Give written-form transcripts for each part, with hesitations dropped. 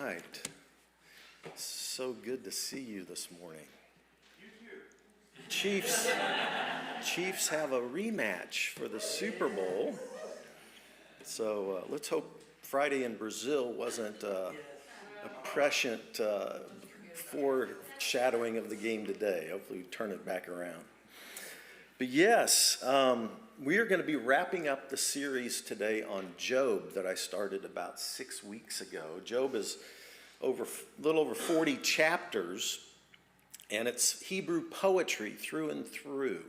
right. So good to see you this morning. Chiefs have a rematch for the Super Bowl. So let's hope Friday in Brazil wasn't a prescient foreshadowing of the game today. Hopefully we turn it back around. But yes, we are going to be wrapping up the series today on Job that I started about 6 weeks ago. Job is a little over 40 chapters, and it's Hebrew poetry through and through.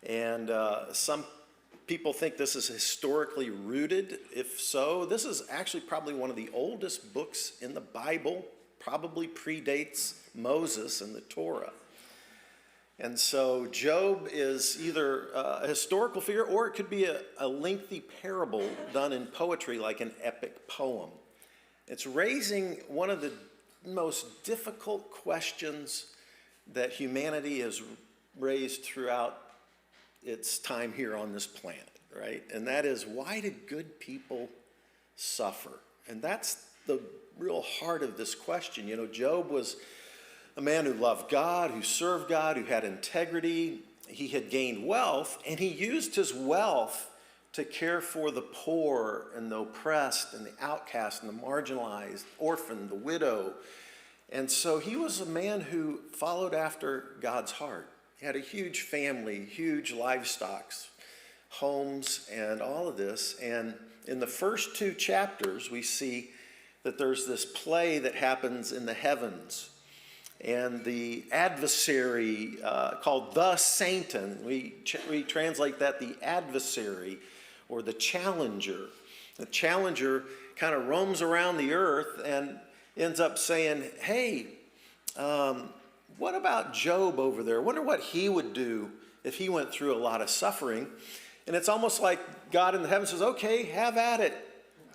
And some people think this is historically rooted. If so, this is actually probably one of the oldest books in the Bible, probably predates Moses and the Torah. And so Job is either a historical figure, or it could be a lengthy parable done in poetry, like an epic poem. It's raising one of the most difficult questions that humanity has raised throughout its time here on this planet, right? And that is, why do good people suffer? And that's the real heart of this question. You know, Job was a man who loved God, who served God, who had integrity. He had gained wealth, and he used his wealth to care for the poor and the oppressed and the outcast and the marginalized, orphan, the widow. And so he was a man who followed after God's heart. He had a huge family, huge livestock, homes, and all of this. And in the first 2 chapters, we see that there's this play that happens in the heavens. And the adversary, called the Satan, we translate that the adversary or the challenger. The challenger kind of roams around the earth and ends up saying, hey, what about Job over there? I wonder what he would do if he went through a lot of suffering. And it's almost like God in the heavens says, okay, have at it,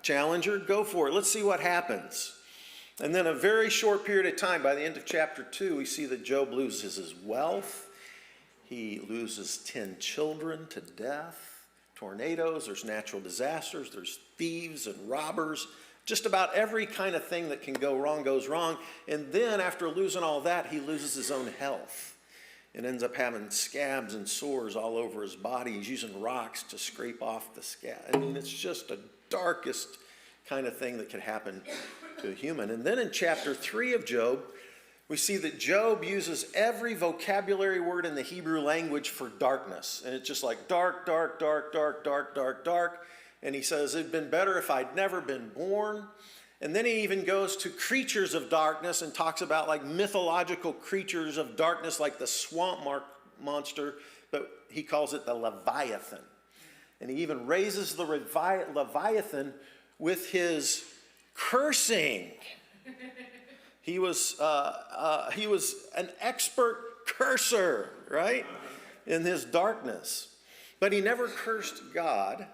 challenger, go for it. Let's see what happens. And then a very short period of time, by the end of chapter 2, we see that Job loses his wealth. He loses 10 children to death, tornadoes, there's natural disasters, there's thieves and robbers. Just about every kind of thing that can go wrong goes wrong. And then after losing all that, he loses his own health and ends up having scabs and sores all over his body. He's using rocks to scrape off the scab. I mean, it's just the darkest kind of thing that could happen to a human. And then in chapter 3 of Job, we see that Job uses every vocabulary word in the Hebrew language for darkness. And it's just like dark, dark, dark, dark, dark, dark, dark. And he says, it'd been better if I'd never been born. And then he even goes to creatures of darkness and talks about like mythological creatures of darkness, like the swamp monster, but he calls it the Leviathan. And he even raises the Leviathan with his cursing. He was an expert curser, right, in his darkness. But he never cursed God,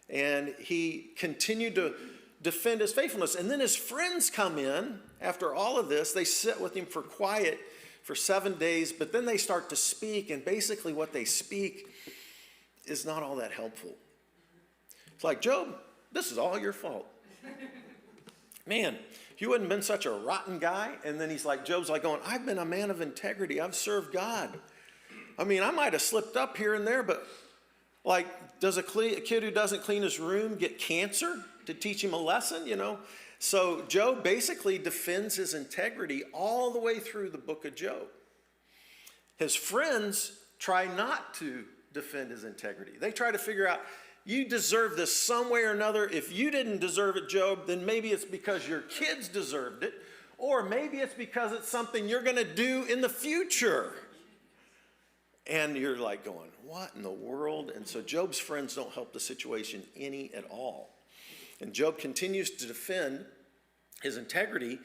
and he continued to defend his faithfulness. And then his friends come in after all of this. They sit with him for quiet for 7 days, but then they start to speak, and basically what they speak is not all that helpful. It's like, Job, this is all your fault. Man, if you hadn't been such a rotten guy. And then he's like, Job's like going, I've been a man of integrity. I've served God. I mean, I might have slipped up here and there, but like, does a kid who doesn't clean his room get cancer to teach him a lesson, you know? So Job basically defends his integrity all the way through the book of Job. His friends try not to defend his integrity. They try to figure out, you deserve this some way or another. If you didn't deserve it, Job, then maybe it's because your kids deserved it, or maybe it's because it's something you're going to do in the future. And you're like going, what in the world? And so Job's friends don't help the situation any at all. And Job continues to defend his integrity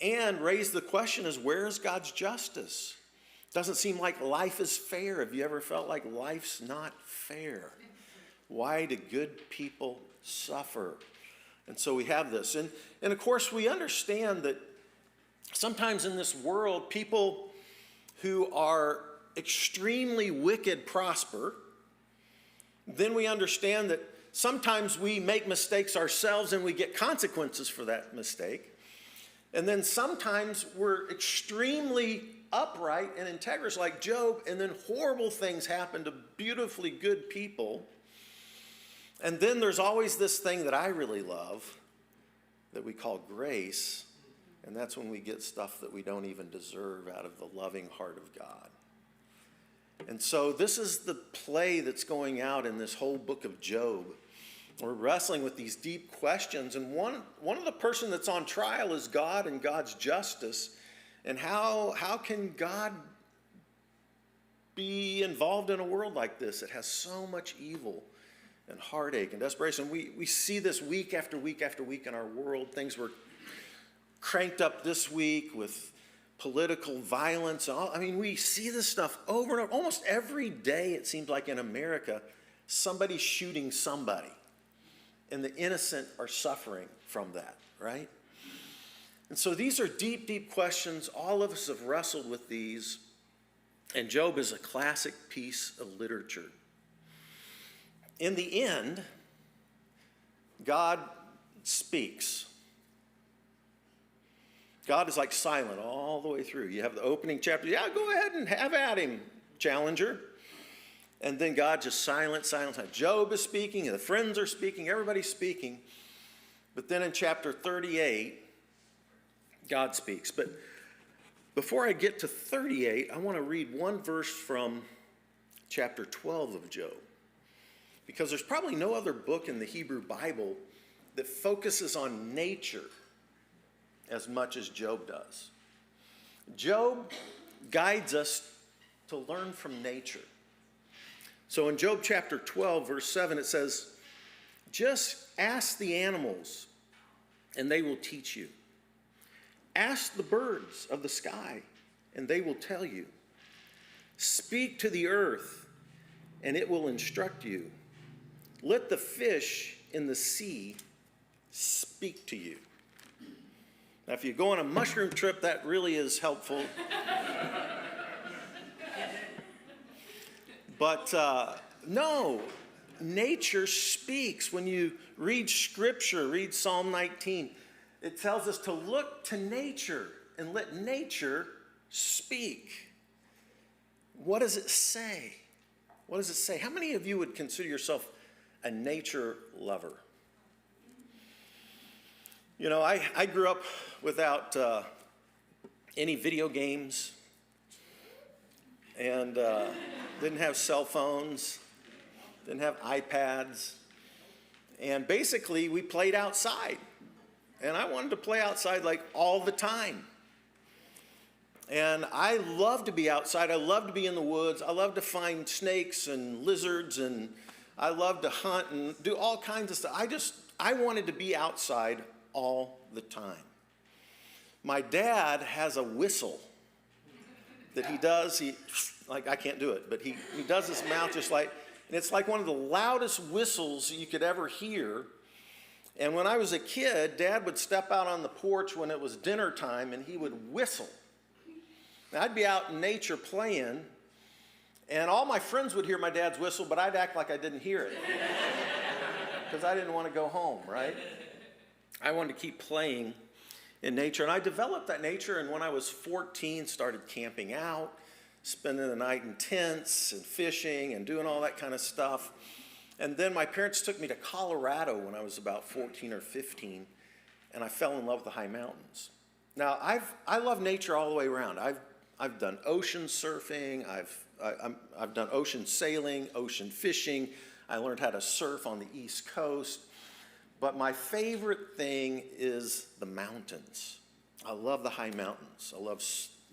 and raise the question is, where is God's justice? Doesn't seem like life is fair. Have you ever felt like life's not fair? Why do good people suffer? And so we have this. And of course, we understand that sometimes in this world, people who are extremely wicked prosper. Then we understand that sometimes we make mistakes ourselves and we get consequences for that mistake. And then sometimes we're extremely upright and integrous like Job, and then horrible things happen to beautifully good people. And then there's always this thing that I really love that we call grace, and that's when we get stuff that we don't even deserve out of the loving heart of God. And so this is the play that's going out in this whole book of Job. We're wrestling with these deep questions, and one of the person that's on trial is God and God's justice. And how can God be involved in a world like this that has so much evil and heartache and desperation? We see this week after week after week in our world. Things were cranked up this week with political violence. We see this stuff over and over. Almost every day, it seems like in America, somebody's shooting somebody. And the innocent are suffering from that, right? And so these are deep, deep questions. All of us have wrestled with these. And Job is a classic piece of literature. In the end, God speaks. God is like silent all the way through. You have the opening chapter. Yeah, go ahead and have at him, challenger. And then God just silent. Job is speaking, the friends are speaking, everybody's speaking. But then in chapter 38, God speaks. But before I get to 38, I want to read one verse from chapter 12 of Job. Because there's probably no other book in the Hebrew Bible that focuses on nature as much as Job does. Job guides us to learn from nature. So in Job chapter 12, verse 7, it says, "Just ask the animals, and they will teach you. Ask the birds of the sky, and they will tell you. Speak to the earth, and it will instruct you. Let the fish in the sea speak to you." Now, if you go on a mushroom trip, that really is helpful. But no, nature speaks. When you read Scripture, read Psalm 19, it tells us to look to nature and let nature speak. What does it say? What does it say? How many of you would consider yourself a nature lover? You know, I grew up without any video games and didn't have cell phones, didn't have iPads, and basically we played outside. And I wanted to play outside like all the time. And I love to be outside. I love to be in the woods. I love to find snakes and lizards, and I love to hunt and do all kinds of stuff. I wanted to be outside all the time. My dad has a whistle that he does. I can't do it, but he does his mouth just like, and it's like one of the loudest whistles you could ever hear. And when I was a kid, Dad would step out on the porch when it was dinner time, and he would whistle. Now, I'd be out in nature playing, and all my friends would hear my dad's whistle, but I'd act like I didn't hear it because I didn't want to go home, right? I wanted to keep playing in nature, and I developed that nature, and when I was 14, started camping out, spending the night in tents and fishing and doing all that kind of stuff. And then my parents took me to Colorado when I was about 14 or 15, and I fell in love with the high mountains. Now, I love nature all the way around. I've done ocean surfing, I've done ocean sailing, ocean fishing. I learned how to surf on the East Coast. But my favorite thing is the mountains. I love the high mountains. I love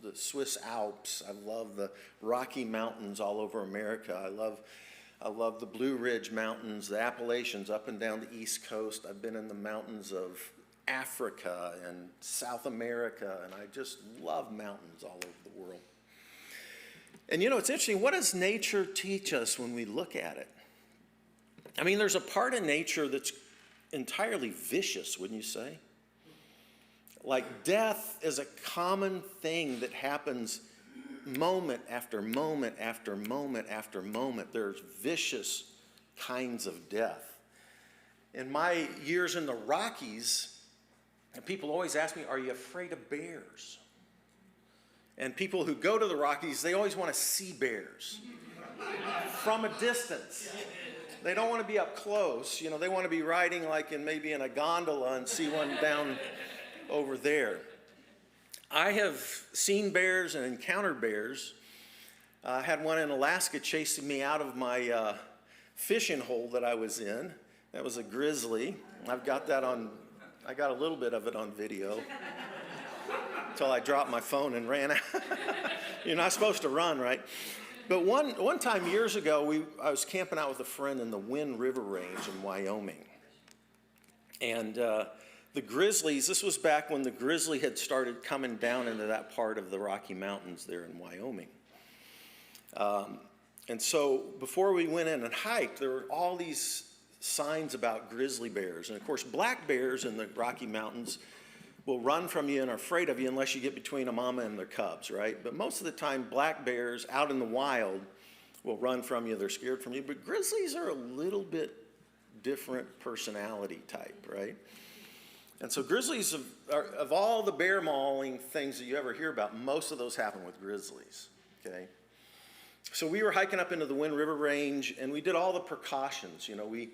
the Swiss Alps. I love the Rocky Mountains all over America. I love the Blue Ridge Mountains, the Appalachians up and down the East Coast. I've been in the mountains of Africa and South America, and I just love mountains all over the world. And you know, it's interesting, what does nature teach us when we look at it? I mean, there's a part of nature that's entirely vicious, wouldn't you say? Like death is a common thing that happens moment after moment after moment after moment. There's vicious kinds of death. In my years in the Rockies, And people always ask me, are you afraid of bears? And people who go to the Rockies, they always want to see bears from a distance. They don't want to be up close. You know, they want to be riding like maybe in a gondola and see one down over there. I have seen bears and encountered bears. I had one in Alaska chasing me out of my fishing hole that I was in. That was a grizzly. I've got that on, I got a little bit of it on video until I dropped my phone and ran out. You're not supposed to run, right? But one time years ago, I was camping out with a friend in the Wind River Range in Wyoming. And the grizzlies, this was back when the grizzly had started coming down into that part of the Rocky Mountains there in Wyoming. And so before we went in and hiked, there were all these signs about grizzly bears. And of course, black bears in the Rocky Mountains will run from you and are afraid of you unless you get between a mama and their cubs, right? But most of the time, black bears out in the wild will run from you. They're scared from you. But grizzlies are a little bit different personality type, right? And so grizzlies, of all the bear mauling things that you ever hear about, most of those happen with grizzlies, okay? So we were hiking up into the Wind River Range, and we did all the precautions. You know, we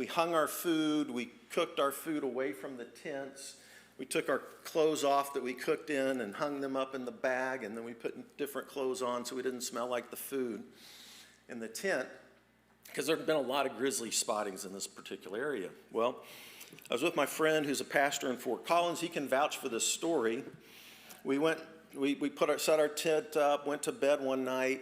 hung our food, we cooked our food away from the tents. We took our clothes off that we cooked in and hung them up in the bag, and then we put different clothes on so we didn't smell like the food in the tent, because there had been a lot of grizzly spottings in this particular area. Well, I was with my friend who's a pastor in Fort Collins. He can vouch for this story. We set our tent up, went to bed one night,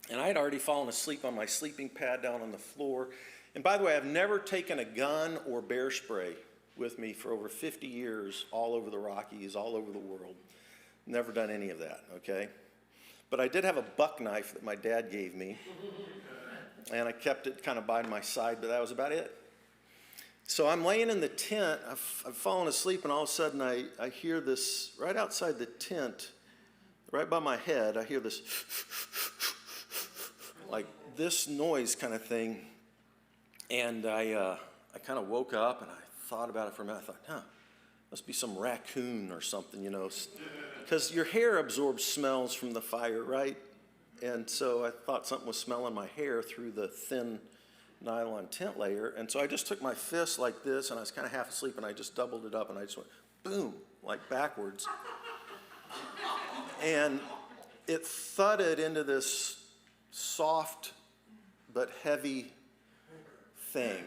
and I had already fallen asleep on my sleeping pad down on the floor. And by the way, I've never taken a gun or bear spray with me for over 50 years, all over the Rockies, all over the world. Never done any of that, okay? But I did have a buck knife that my dad gave me, and I kept it kind of by my side, but that was about it. So I'm laying in the tent, I've fallen asleep, and all of a sudden I hear this, right outside the tent, right by my head, I hear this, like this noise kind of thing. And I kind of woke up and I thought about it for a minute. I thought, must be some raccoon or something, you know, because your hair absorbs smells from the fire, right? And so I thought something was smelling my hair through the thin nylon tent layer. And so I just took my fist like this, and I was kind of half asleep, and I just doubled it up, and I just went boom, like backwards. And it thudded into this soft but heavy thing.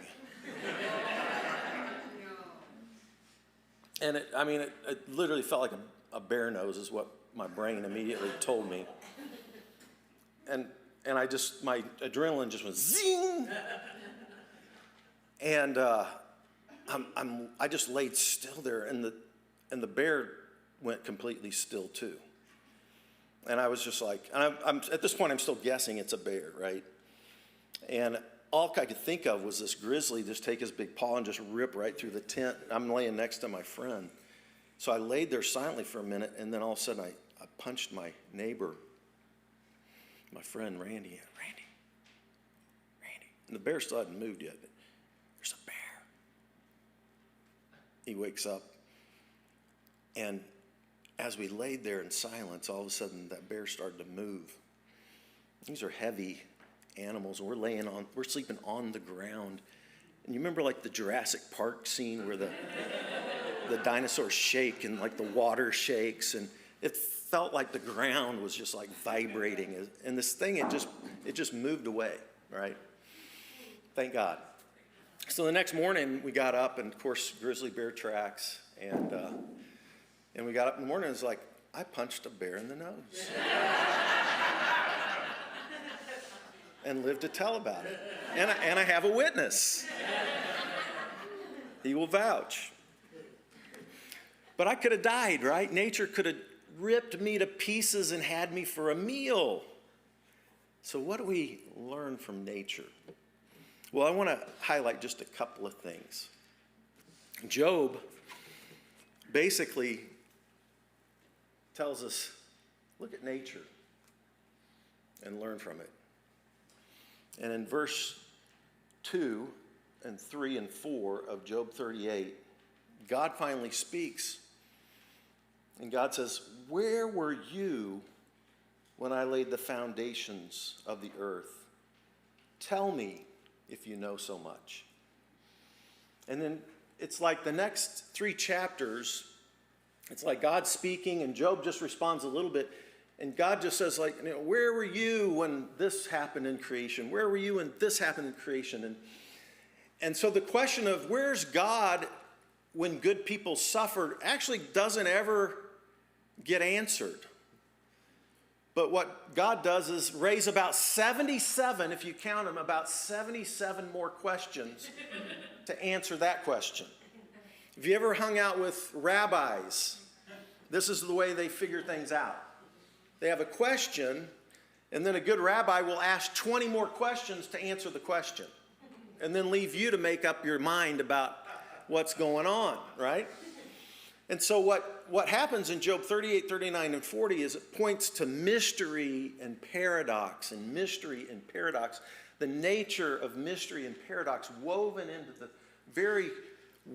And it literally felt like a bear nose is what my brain immediately told me. And my adrenaline just went zing. And I just laid still there, and the bear went completely still too. And I was just like, and I'm at this point I'm still guessing it's a bear, right? And all I could think of was this grizzly just take his big paw and just rip right through the tent. I'm laying next to my friend. So I laid there silently for a minute, and then all of a sudden I punched my neighbor, my friend Randy. And the bear still hadn't moved yet. But there's a bear. He wakes up, and as we laid there in silence, all of a sudden that bear started to move. These are heavy animals, and we're sleeping on the ground. And you remember like the Jurassic Park scene where the dinosaurs shake and like the water shakes, and it felt like the ground was just like vibrating. And this thing, it just moved away, right? Thank God. So the next morning we got up, and of course grizzly bear tracks, and we got up in the morning, and it was like, I punched a bear in the nose. And lived to tell about it. And I have a witness. He will vouch. But I could have died, right? Nature could have ripped me to pieces and had me for a meal. So what do we learn from nature? Well, I want to highlight just a couple of things. Job basically tells us, look at nature and learn from it. And in verse 2 and 3 and 4 of Job 38, God finally speaks. And God says, where were you when I laid the foundations of the earth? Tell me if you know so much. And then it's like the next 3 chapters, it's like God speaking, and Job just responds a little bit. And God just says, like, where were you when this happened in creation? Where were you when this happened in creation? And so the question of where's God when good people suffered actually doesn't ever get answered. But what God does is raise about 77, if you count them, about 77 more questions to answer that question. If you ever hung out with rabbis, this is the way they figure things out. They have a question, and then a good rabbi will ask 20 more questions to answer the question, and then leave you to make up your mind about what's going on, right? And so what happens in Job 38, 39, and 40 is it points to mystery and paradox, the nature of mystery and paradox woven into the very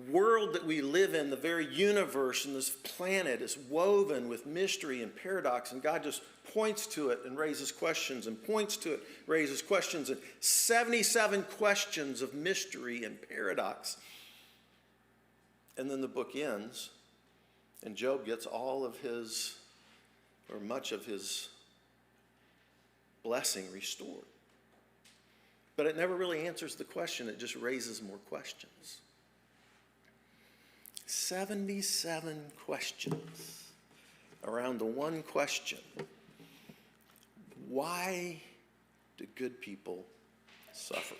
world that we live in, the very universe and this planet is woven with mystery and paradox, and God just points to it and raises questions and points to it, raises questions, and 77 questions of mystery and paradox. And then the book ends, and Job gets all of his, or much of his blessing restored. But it never really answers the question, it just raises more questions. 77 questions around the one question. Why do good people suffer?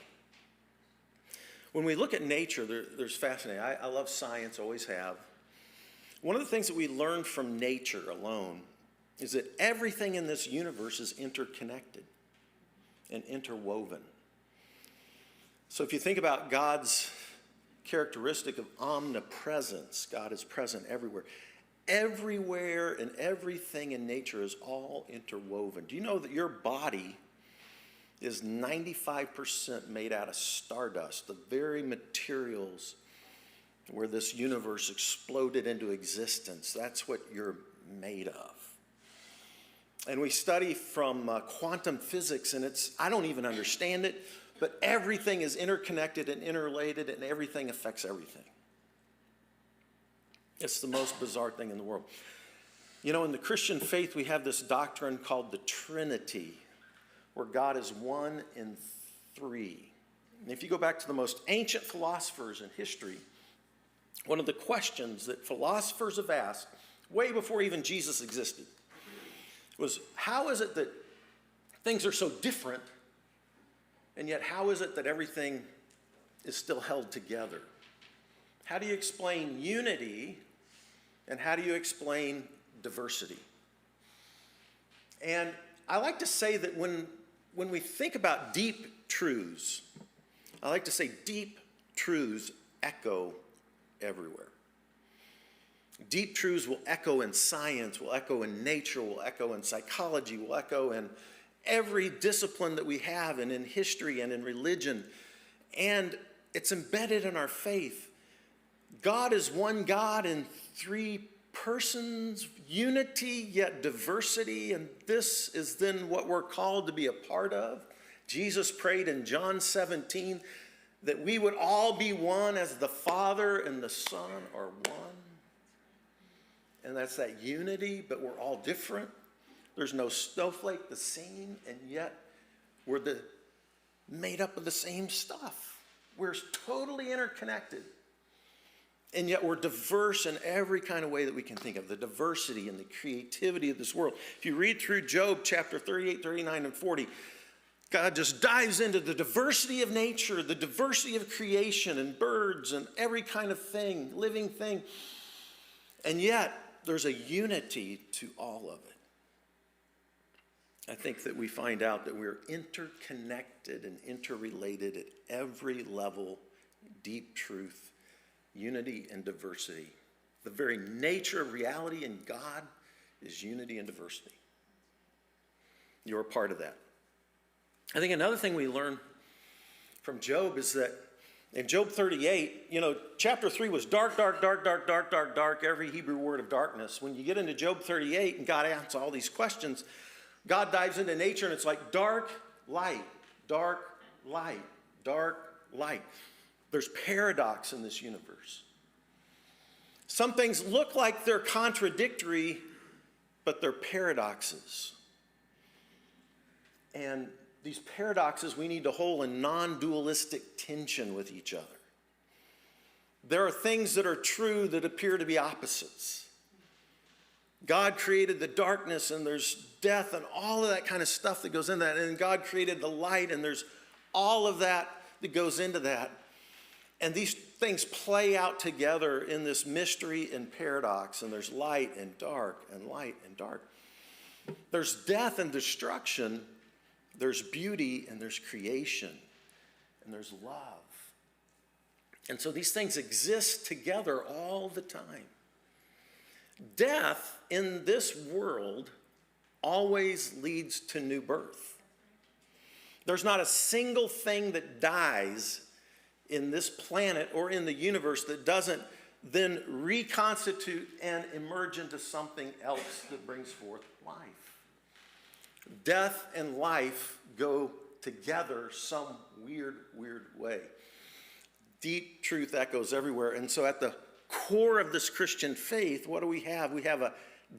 When we look at nature, there's fascinating. I love science, always have. One of the things that we learn from nature alone is that everything in this universe is interconnected and interwoven. So if you think about God's characteristic of omnipresence, God is present everywhere. Everywhere and everything in nature is all interwoven. Do you know that your body is 95% made out of stardust, the very materials where this universe exploded into existence? That's what you're made of. And we study from quantum physics, and I don't even understand it, but everything is interconnected and interrelated, and everything affects everything. It's the most bizarre thing in the world. You know, in the Christian faith, we have this doctrine called the Trinity, where God is one in three. And if you go back to the most ancient philosophers in history, one of the questions that philosophers have asked, way before even Jesus existed, was how is it that things are so different, and yet how is it that everything is still held together? How do you explain unity, and how do you explain diversity? And I like to say that when we think about deep truths, I like to say deep truths echo everywhere. Deep truths will echo in science, will echo in nature, will echo in psychology, will echo in every discipline that we have, and in history and in religion. And it's embedded in our faith. God is one God in three persons, unity yet diversity, and this is then what we're called to be a part of. Jesus prayed in John 17 that we would all be one as the Father and the Son are one. And that's that unity, but we're all different. There's no snowflake the same, and yet we're made up of the same stuff. We're totally interconnected. And yet we're diverse in every kind of way that we can think of, the diversity and the creativity of this world. If you read through Job chapter 38, 39, and 40, God just dives into the diversity of nature, the diversity of creation and birds and every kind of thing, living thing. And yet there's a unity to all of it. I think that we find out that we're interconnected and interrelated at every level, deep truth, unity and diversity. The very nature of reality in God is unity and diversity. You're a part of that. I think another thing we learn from Job is that In Job 38, chapter 3 was dark, dark, dark, dark, dark, dark, dark, every Hebrew word of darkness. When you get into Job 38 and God answers all these questions, God dives into nature and it's like dark, light, dark, light, dark, light. There's paradox in this universe. Some things look like they're contradictory, but they're paradoxes. And these paradoxes we need to hold in non-dualistic tension with each other. There are things that are true that appear to be opposites. God created the darkness and there's death and all of that kind of stuff that goes into that. And God created the light and there's all of that goes into that. And these things play out together in this mystery and paradox. And there's light and dark and light and dark. There's death and destruction. There's beauty and there's creation and there's love. And so these things exist together all the time. Death in this world always leads to new birth. There's not a single thing that dies in this planet or in the universe that doesn't then reconstitute and emerge into something else that brings forth life. Death and life go together some weird way. Deep truth echoes everywhere. And so at the core of this Christian faith, what do we have? We have a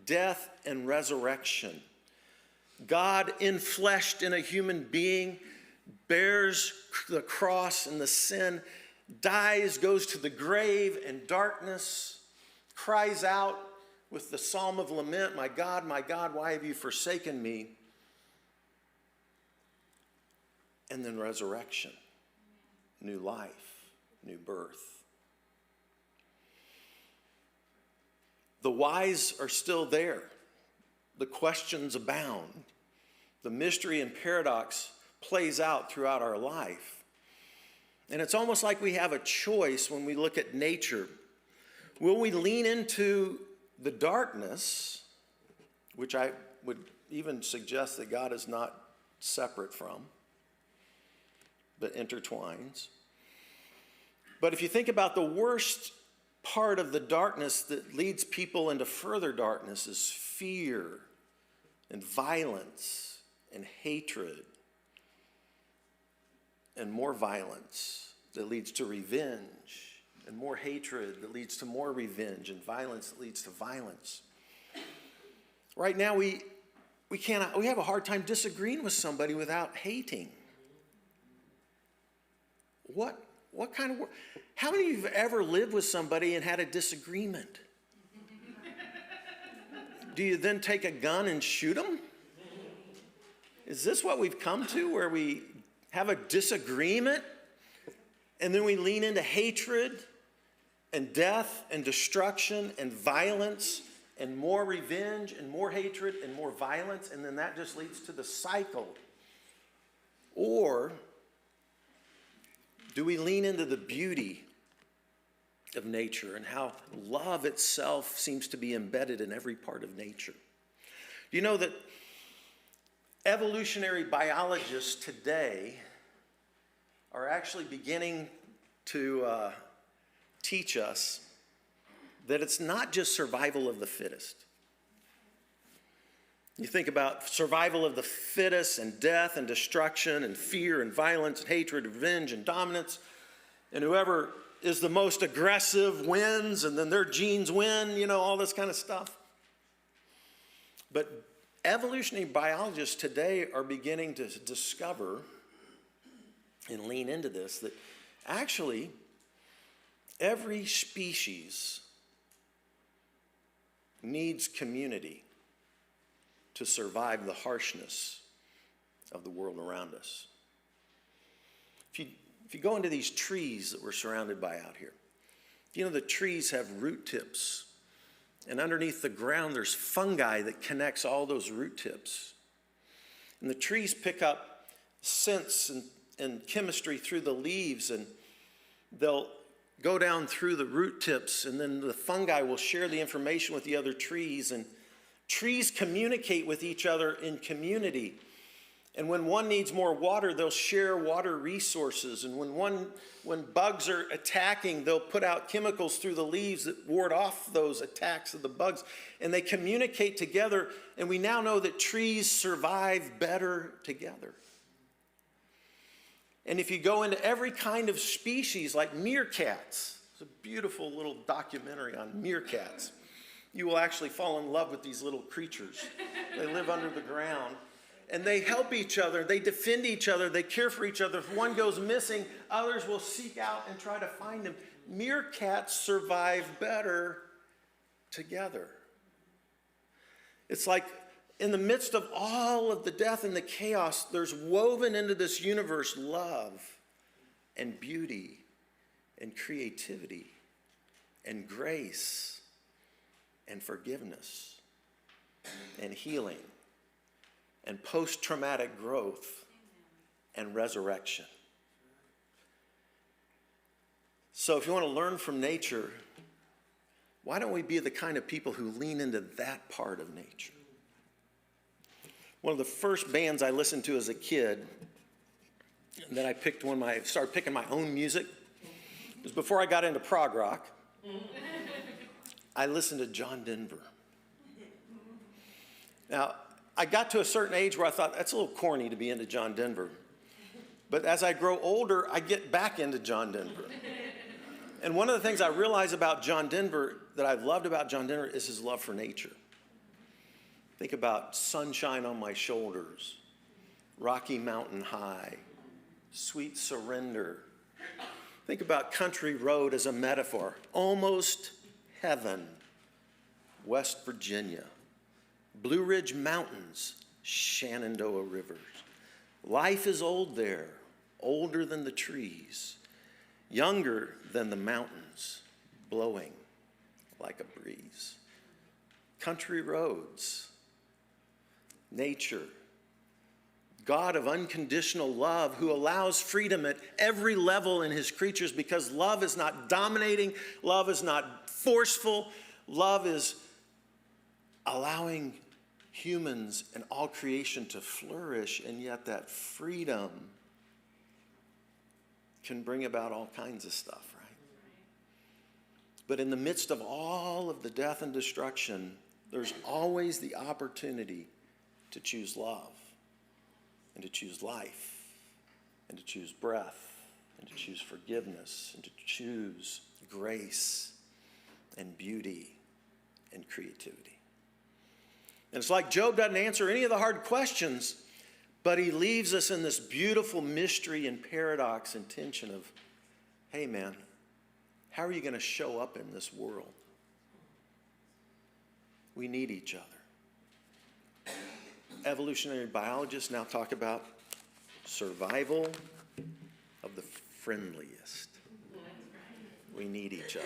death and resurrection. God infleshed in a human being, bears the cross and the sin, dies, goes to the grave in darkness, cries out with the Psalm of Lament, my God, why have you forsaken me? And then resurrection, new life, new birth. The whys are still there. The questions abound. The mystery and paradox plays out throughout our life. And it's almost like we have a choice when we look at nature. Will we lean into the darkness, which I would even suggest that God is not separate from, but intertwines? But if you think about the worst part of the darkness that leads people into further darkness is fear and violence and hatred and more violence that leads to revenge and more hatred that leads to more revenge and violence that leads to violence. Right now we have a hard time disagreeing with somebody without hating. What kind of work? How many of you have ever lived with somebody and had a disagreement? Do you then take a gun and shoot them? Is this what we've come to, where we have a disagreement and then we lean into hatred and death and destruction and violence and more revenge and more hatred and more violence, and then that just leads to the cycle? Or do we lean into the beauty of nature and how love itself seems to be embedded in every part of nature? Do you know that evolutionary biologists today are actually beginning to teach us that it's not just survival of the fittest? You think about survival of the fittest and death and destruction and fear and violence and hatred and revenge and dominance, and whoever is the most aggressive wins, and then their genes win, all this kind of stuff. But evolutionary biologists today are beginning to discover and lean into this, that actually every species needs community to survive the harshness of the world around us. If you go into these trees that we're surrounded by out here, the trees have root tips, and underneath the ground there's fungi that connects all those root tips. And the trees pick up scents and chemistry through the leaves, and they'll go down through the root tips, and then the fungi will share the information with the other trees, and trees communicate with each other in community. And when one needs more water, they'll share water resources. And when bugs are attacking, they'll put out chemicals through the leaves that ward off those attacks of the bugs. And they communicate together. And we now know that trees survive better together. And if you go into every kind of species, like meerkats, it's a beautiful little documentary on meerkats. You will actually fall in love with these little creatures. They live under the ground. And they help each other, they defend each other, they care for each other. If one goes missing, others will seek out and try to find him. Meerkats survive better together. It's like in the midst of all of the death and the chaos, there's woven into this universe love and beauty and creativity and grace and forgiveness and healing and post-traumatic growth and resurrection. So if you want to learn from nature, why don't we be the kind of people who lean into that part of nature? One of the first bands I listened to as a kid, and then I started picking my own music, was before I got into prog rock. I listened to John Denver. Now, I got to a certain age where I thought, that's a little corny to be into John Denver. But as I grow older, I get back into John Denver. And one of the things I realize about John Denver, that I've loved about John Denver, is his love for nature. Think about Sunshine on My Shoulders, Rocky Mountain High, Sweet Surrender. Think about Country Road as a metaphor. Almost Heaven, West Virginia. Blue Ridge Mountains, Shenandoah Rivers. Life is old there, older than the trees, younger than the mountains, blowing like a breeze. Country roads, nature, God of unconditional love who allows freedom at every level in his creatures, because love is not dominating, love is not forceful, love is allowing humans and all creation to flourish, and yet that freedom can bring about all kinds of stuff, right? But in the midst of all of the death and destruction, there's always the opportunity to choose love, and to choose life, and to choose breath, and to choose forgiveness, and to choose grace and beauty and creativity. And it's like Job doesn't answer any of the hard questions, but he leaves us in this beautiful mystery and paradox and tension of, hey man, how are you going to show up in this world? We need each other. Evolutionary biologists now talk about survival of the friendliest. We need each other.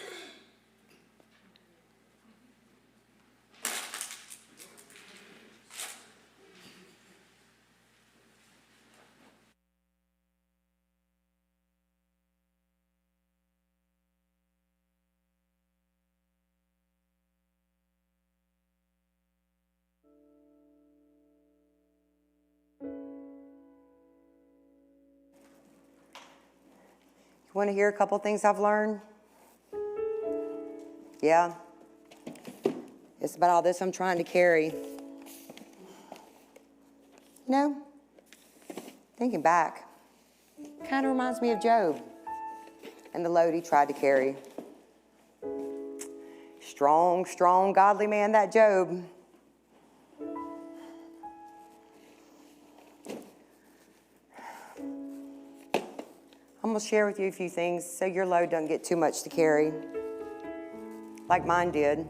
You want to hear a couple things I've learned? Yeah. It's about all this I'm trying to carry. You know, thinking back, kind of reminds me of Job and the load he tried to carry. Strong, strong, godly man, that Job. I'm going to share with you a few things so your load doesn't get too much to carry, like mine did.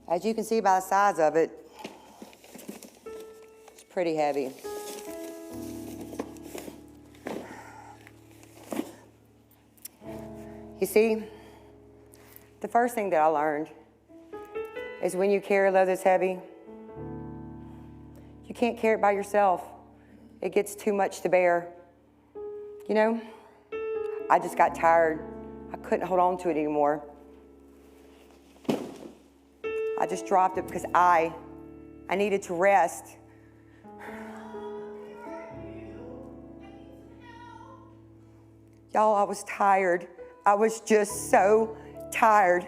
As you can see by the size of it, it's pretty heavy. You see, the first thing that I learned is when you carry a load that's heavy, you can't carry it by yourself. It gets too much to bear. You know, I just got tired. I couldn't hold on to it anymore. I just dropped it because I needed to rest. Y'all, I was tired. I was just so tired.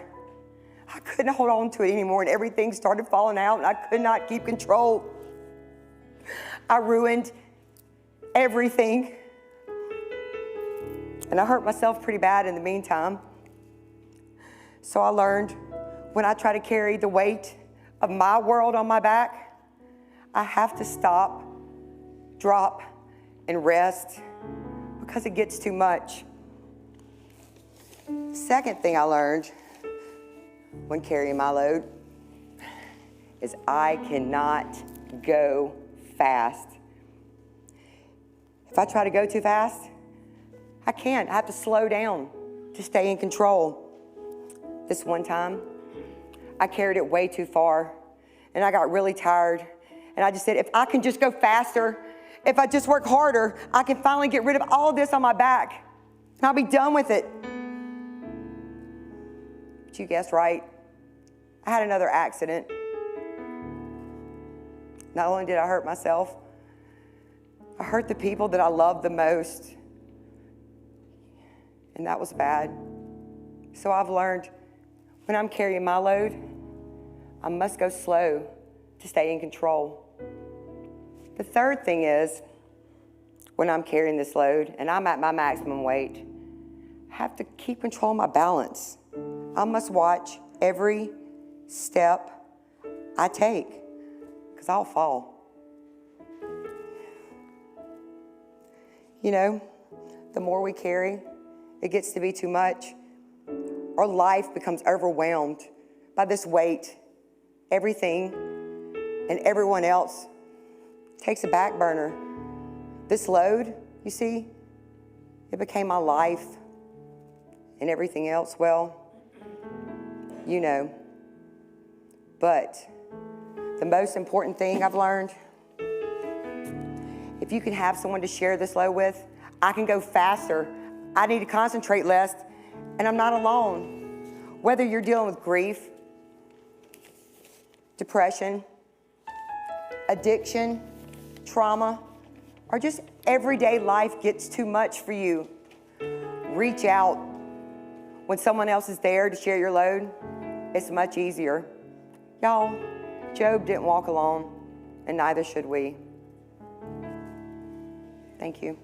I couldn't hold on to it anymore, and everything started falling out, and I could not keep control. I ruined everything. And I hurt myself pretty bad in the meantime. So I learned when I try to carry the weight of my world on my back, I have to stop, drop, and rest because it gets too much. Second thing I learned when carrying my load is I cannot go fast. If I try to go too fast, I can't. I have to slow down to stay in control. This one time, I carried it way too far, and I got really tired. And I just said, if I can just go faster, if I just work harder, I can finally get rid of all of this on my back, and I'll be done with it. But you guessed right. I had another accident. Not only did I hurt myself, I hurt the people that I love the most. And that was bad. So I've learned when I'm carrying my load, I must go slow to stay in control. The third thing is, when I'm carrying this load and I'm at my maximum weight, I have to keep control of my balance. I must watch every step I take because I'll fall. You know, the more we carry, it gets to be too much. Our life becomes overwhelmed by this weight. Everything and everyone else takes a back burner. This load, you see, it became my life. And everything else, well, you know. But the most important thing I've learned, if you can have someone to share this load with, I can go faster. I need to concentrate less, and I'm not alone. Whether you're dealing with grief, depression, addiction, trauma, or just everyday life gets too much for you, reach out. When someone else is there to share your load, it's much easier. Y'all, Job didn't walk alone, and neither should we. Thank you.